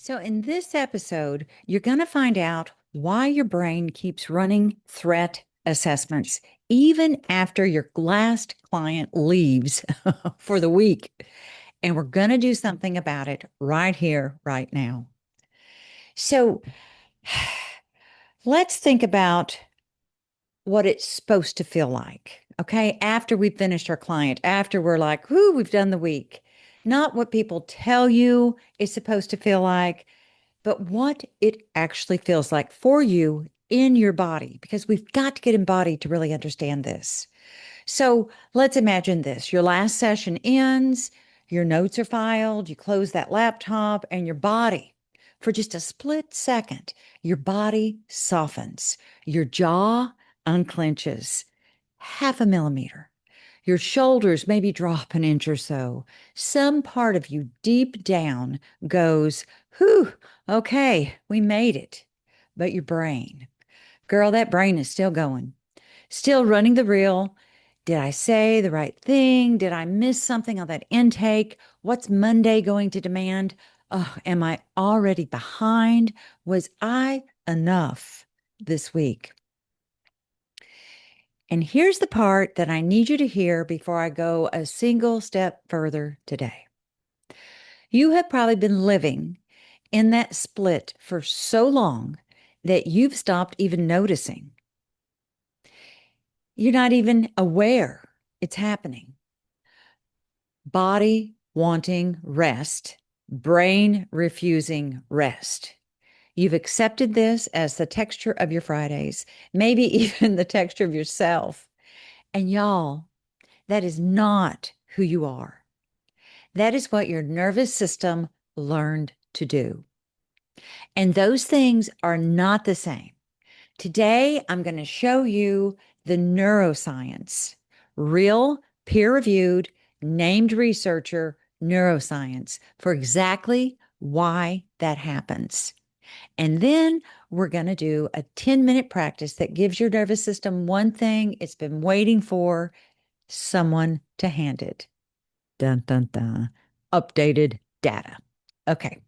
So, in this episode, you're going to find out why your brain keeps running threat assessments even after your last client leaves for the week. And we're going to do something about it right here, right now. So, let's think about what it's supposed to feel like. Okay. After we've finished our client, after we're like, whoo, we've done the week. Not what people tell you it's supposed to feel like, but what it actually feels like for you in your body, because we've got to get embodied to really understand this. So let's imagine this. Your last session ends, your notes are filed, you close that laptop, and your body, for just a split second, your body softens, your jaw unclenches half a millimeter. Your shoulders maybe drop an inch or so. Some part of you deep down goes, whew, okay, we made it. But your brain, girl, that brain is still going, still running the reel. Did I say the right thing? Did I miss something on that intake? What's Monday going to demand? Oh, am I already behind? Was I enough this week? And here's the part that I need you to hear before I go a single step further today. You have probably been living in that split for so long that you've stopped even noticing. You're not even aware it's happening. Body wanting rest, brain refusing rest. You've accepted this as the texture of your Fridays, maybe even the texture of yourself. And y'all, that is not who you are. That is what your nervous system learned to do. And those things are not the same. Today, I'm going to show you the neuroscience, real peer-reviewed, named researcher neuroscience for exactly why that happens. And then we're going to do a 10-minute practice that gives your nervous system one thing it's been waiting for, someone to hand it. Dun, dun, dun. Updated data. Okay.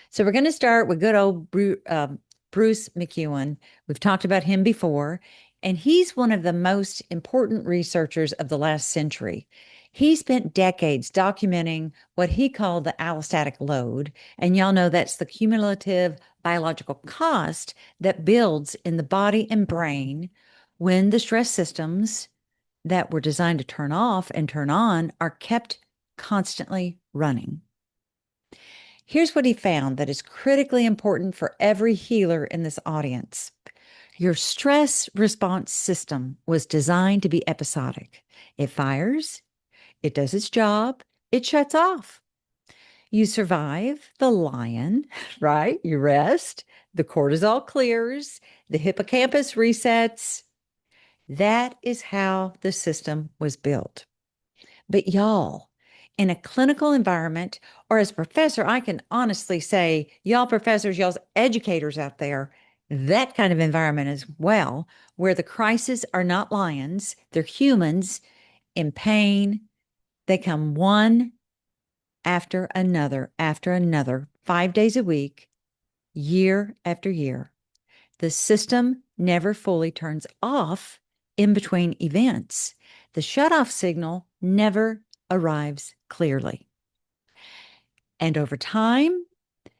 So we're going to start with good old Bruce McEwen. We've talked about him before, and he's one of the most important researchers of the last century. He spent decades documenting what he called the allostatic load. And y'all know that's the cumulative biological cost that builds in the body and brain when the stress systems that were designed to turn off and turn on are kept constantly running. Here's what he found that is critically important for every healer in this audience. Your stress response system was designed to be episodic. It fires, it does its job, it shuts off. You survive the lion, right? You rest, the cortisol clears, the hippocampus resets. That is how the system was built. But y'all, in a clinical environment, or as a professor, I can honestly say, y'all professors, y'all's educators out there, that kind of environment as well, where the crises are not lions, they're humans in pain. They come one after another, 5 days a week, year after year. The system never fully turns off in between events. The shutoff signal never arrives clearly. And over time,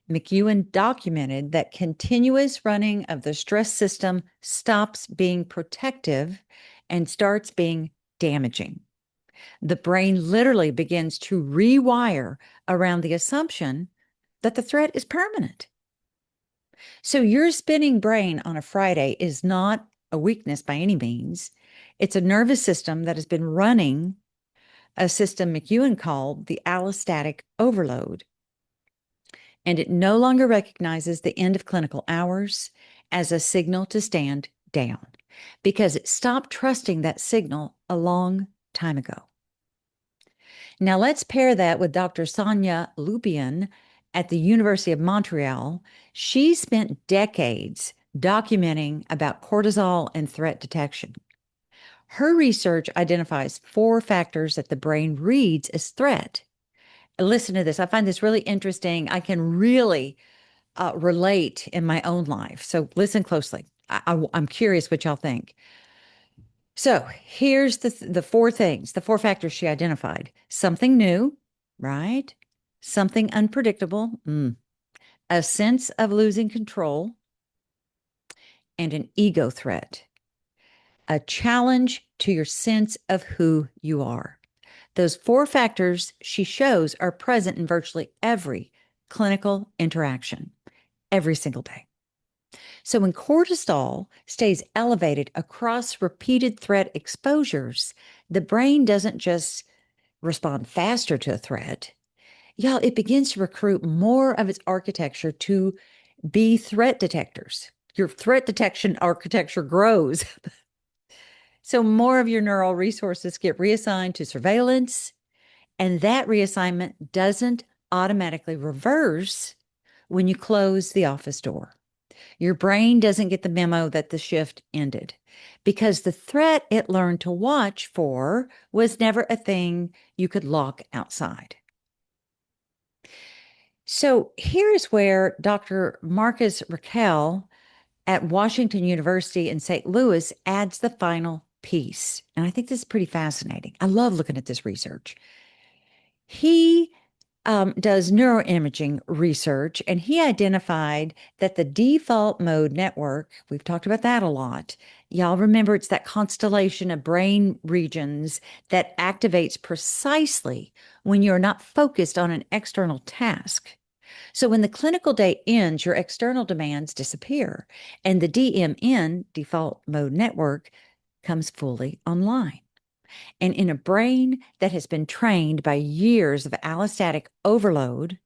McEwen documented that continuous running of the stress system stops being protective and starts being damaging. The brain literally begins to rewire around the assumption that the threat is permanent. So your spinning brain on a Friday is not a weakness by any means. It's a nervous system that has been running a system McEwen called the allostatic overload. And it no longer recognizes the end of clinical hours as a signal to stand down because it stopped trusting that signal a long time ago. Now let's pair that with Dr. Sonia Lupian at the University of Montreal. She spent decades documenting about cortisol and threat detection. Her research identifies 4 factors that the brain reads as threat. Listen to this. I find this really interesting. I can really relate in my own life. So listen closely. I'm curious what y'all think. So here's the four things, the four factors she identified: something new, right? Something unpredictable, a sense of losing control, and an ego threat, a challenge to your sense of who you are. Those four factors she shows are present in virtually every clinical interaction every single day. So when cortisol stays elevated across repeated threat exposures, the brain doesn't just respond faster to a threat. Y'all, it begins to recruit more of its architecture to be threat detectors. Your threat detection architecture grows. So more of your neural resources get reassigned to surveillance, and that reassignment doesn't automatically reverse when you close the office door. Your brain doesn't get the memo that the shift ended because the threat it learned to watch for was never a thing you could lock outside. So here's where Dr. Marcus Raquel at Washington University in St. Louis adds the final piece. And I think this is pretty fascinating. I love looking at this research. He does neuroimaging research, and he identified that the default mode network, we've talked about that a lot. Y'all remember it's that constellation of brain regions that activates precisely when you're not focused on an external task. So when the clinical day ends, your external demands disappear, and the DMN, default mode network, comes fully online. And in a brain that has been trained by years of allostatic overload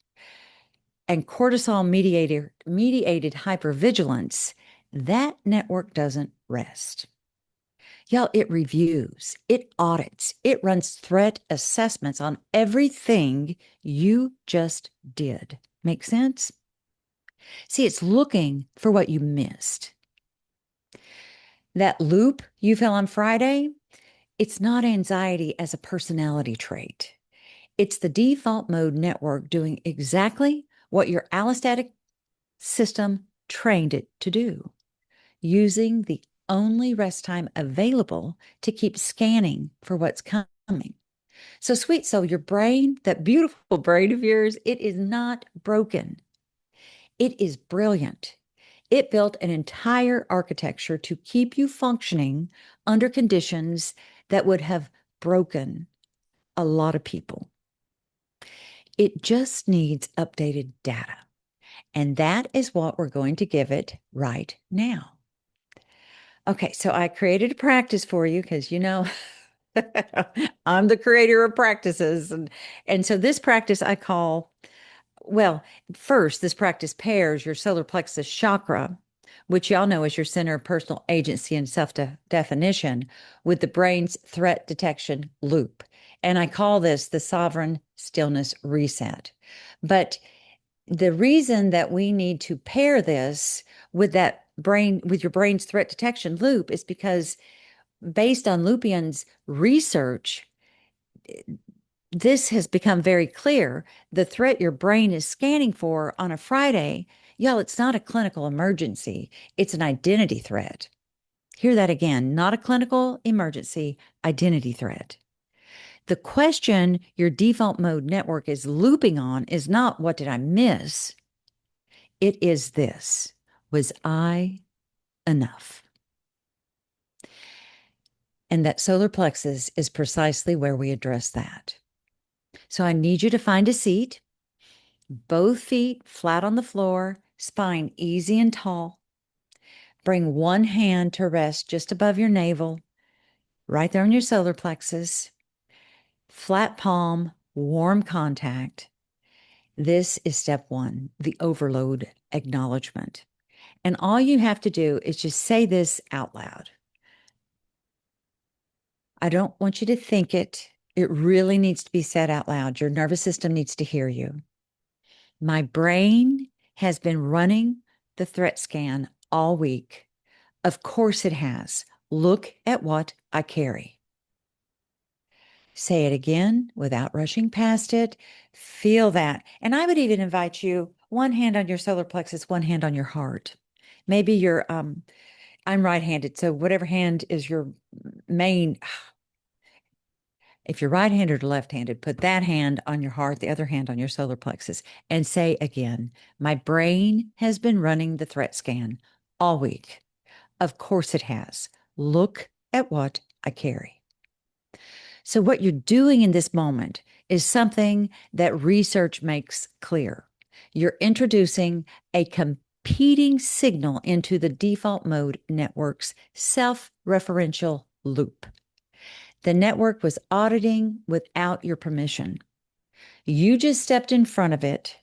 and cortisol mediated hypervigilance, that network doesn't rest. Y'all, it reviews, it audits, it runs threat assessments on everything you just did. Make sense? See, it's looking for what you missed. That loop you felt on Friday, it's not anxiety as a personality trait. It's the default mode network doing exactly what your allostatic system trained it to do, using the only rest time available to keep scanning for what's coming. So, sweet soul, your brain, that beautiful brain of yours, it is not broken. It is brilliant. It built an entire architecture to keep you functioning under conditions that would have broken a lot of people. It just needs updated data. And that is what we're going to give it right now. Okay, so I created a practice for you because, I'm the creator of practices. And so this practice I call, well, first, this practice pairs your solar plexus chakra, which y'all know is your center of personal agency and self-definition, with the brain's threat detection loop. And I call this the sovereign stillness reset. But the reason that we need to pair this with your brain's threat detection loop is because based on Lupien's research, this has become very clear. The threat your brain is scanning for on a Friday, y'all, it's not a clinical emergency. It's an identity threat. Hear that again, not a clinical emergency, identity threat. The question your default mode network is looping on is not what did I miss? It is this: was I enough? And that solar plexus is precisely where we address that. So I need you to find a seat, both feet flat on the floor, spine easy and tall. Bring one hand to rest just above your navel, right there on your solar plexus. Flat palm, warm contact. This is step one, the overload acknowledgement. And all you have to do is just say this out loud. I don't want you to think it. It really needs to be said out loud. Your nervous system needs to hear you. My brain has been running the threat scan all week. Of course it has. Look at what I carry. Say it again without rushing past it. Feel that. And I would even invite you, one hand on your solar plexus, one hand on your heart. Maybe you're, I'm right-handed, so whatever hand is your main, if you're right-handed or left-handed, put that hand on your heart, the other hand on your solar plexus, and say again, my brain has been running the threat scan all week. Of course it has. Look at what I carry. So what you're doing in this moment is something that research makes clear. You're introducing a competing signal into the default mode network's self-referential loop. The network was auditing without your permission. You just stepped in front of it,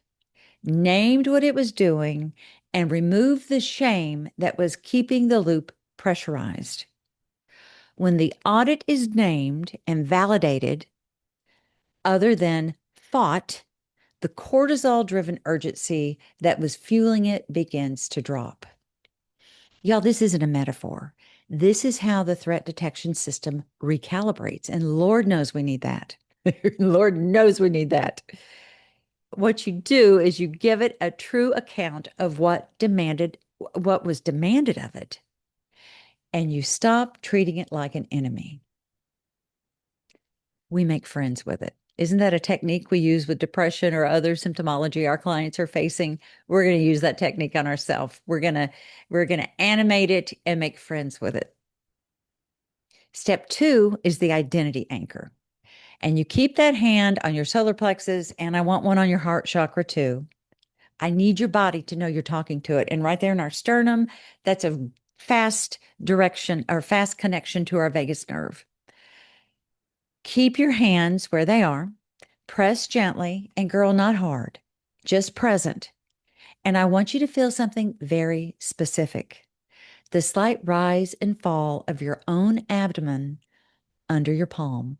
named what it was doing, and removed the shame that was keeping the loop pressurized. When the audit is named and validated, other than fought, the cortisol-driven urgency that was fueling it begins to drop. Y'all, this isn't a metaphor. This is how the threat detection system recalibrates, and Lord knows we need that. Lord knows we need that. What you do is you give it a true account of what was demanded of it, and you stop treating it like an enemy. We make friends with it. Isn't that a technique we use with depression or other symptomology our clients are facing? We're going to use that technique on ourselves. We're going to animate it and make friends with it. Step 2 is the identity anchor. And you keep that hand on your solar plexus, and I want one on your heart chakra too. I need your body to know you're talking to it. And right there in our sternum, that's a fast direction or fast connection to our vagus nerve. Keep your hands where they are. Press gently, and girl, not hard, just present. And I want you to feel something very specific. The slight rise and fall of your own abdomen under your palm.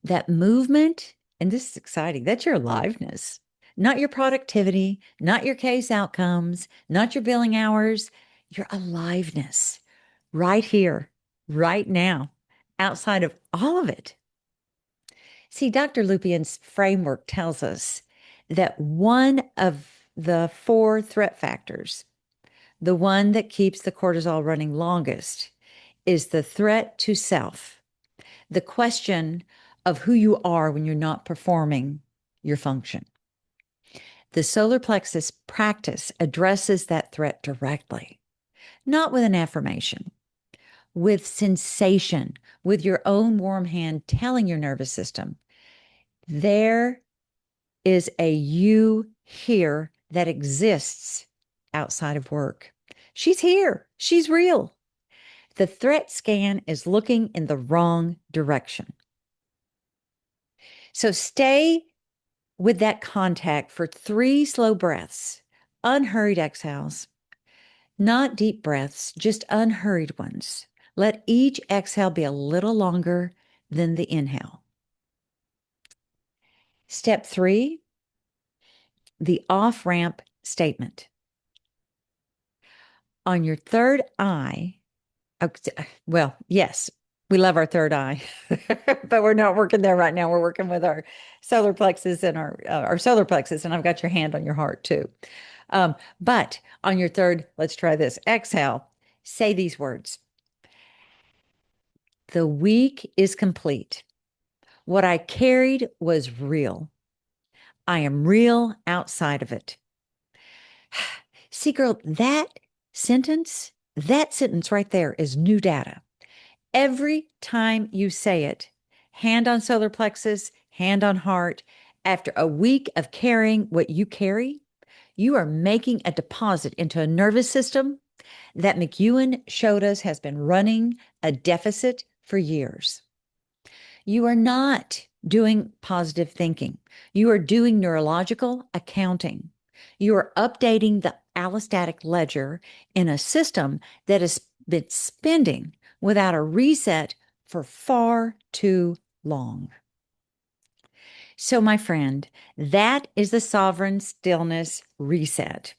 That movement, and this is exciting, that's your aliveness, not your productivity, not your case outcomes, not your billing hours, your aliveness right here, right now, outside of all of it. See, Dr. Lupien's framework tells us that one of the 4 threat factors, the one that keeps the cortisol running longest, is the threat to self, the question of who you are when you're not performing your function. The solar plexus practice addresses that threat directly, not with an affirmation, with sensation, with your own warm hand telling your nervous system, there is a you here that exists outside of work. She's here. She's real. The threat scan is looking in the wrong direction. So stay with that contact for 3 slow breaths, unhurried exhales, not deep breaths, just unhurried ones. Let each exhale be a little longer than the inhale. Step 3, the off-ramp statement. On your third eye, well, yes, we love our third eye, but we're not working there right now. We're working with our solar plexus and our solar plexus, and I've got your hand on your heart too. But on your third, let's try this. Exhale, say these words. The week is complete. What I carried was real. I am real outside of it. See, girl, that sentence right there is new data. Every time you say it, hand on solar plexus, hand on heart, after a week of carrying what you carry, you are making a deposit into a nervous system that McEwen showed us has been running a deficit for years. You are not doing positive thinking. You are doing neurological accounting. You are updating the allostatic ledger in a system that has been spending without a reset for far too long. So, my friend, that is the sovereign stillness reset.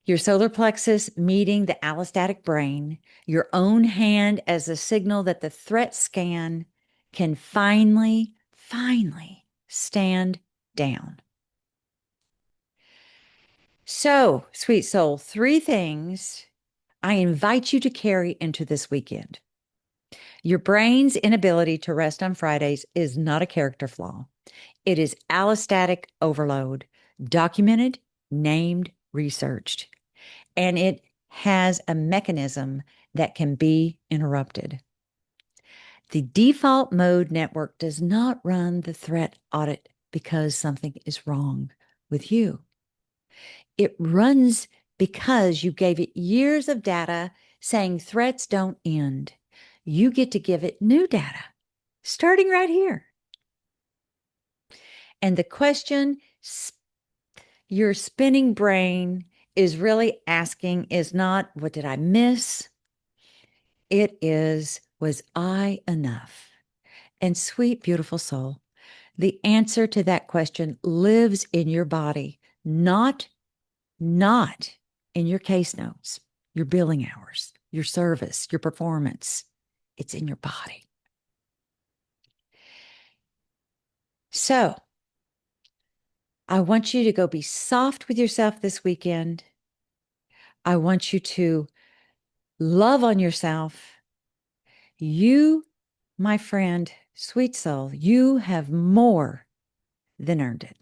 Your solar plexus meeting the allostatic brain, your own hand as a signal that the threat scan can finally stand down. So, sweet soul, 3 things I invite you to carry into this weekend. Your brain's inability to rest on Fridays is not a character flaw. It is allostatic overload, documented, named, researched, and it has a mechanism that can be interrupted. The default mode network does not run the threat audit because something is wrong with you. It runs because you gave it years of data saying threats don't end. You get to give it new data, starting right here. And the question your spinning brain is really asking is not, what did I miss? It is, was I enough? And sweet, beautiful soul, the answer to that question lives in your body, not in your case notes, your billing hours, your service, your performance. It's in your body. So I want you to go be soft with yourself this weekend. I want you to love on yourself. You, my friend, sweet soul, you have more than earned it.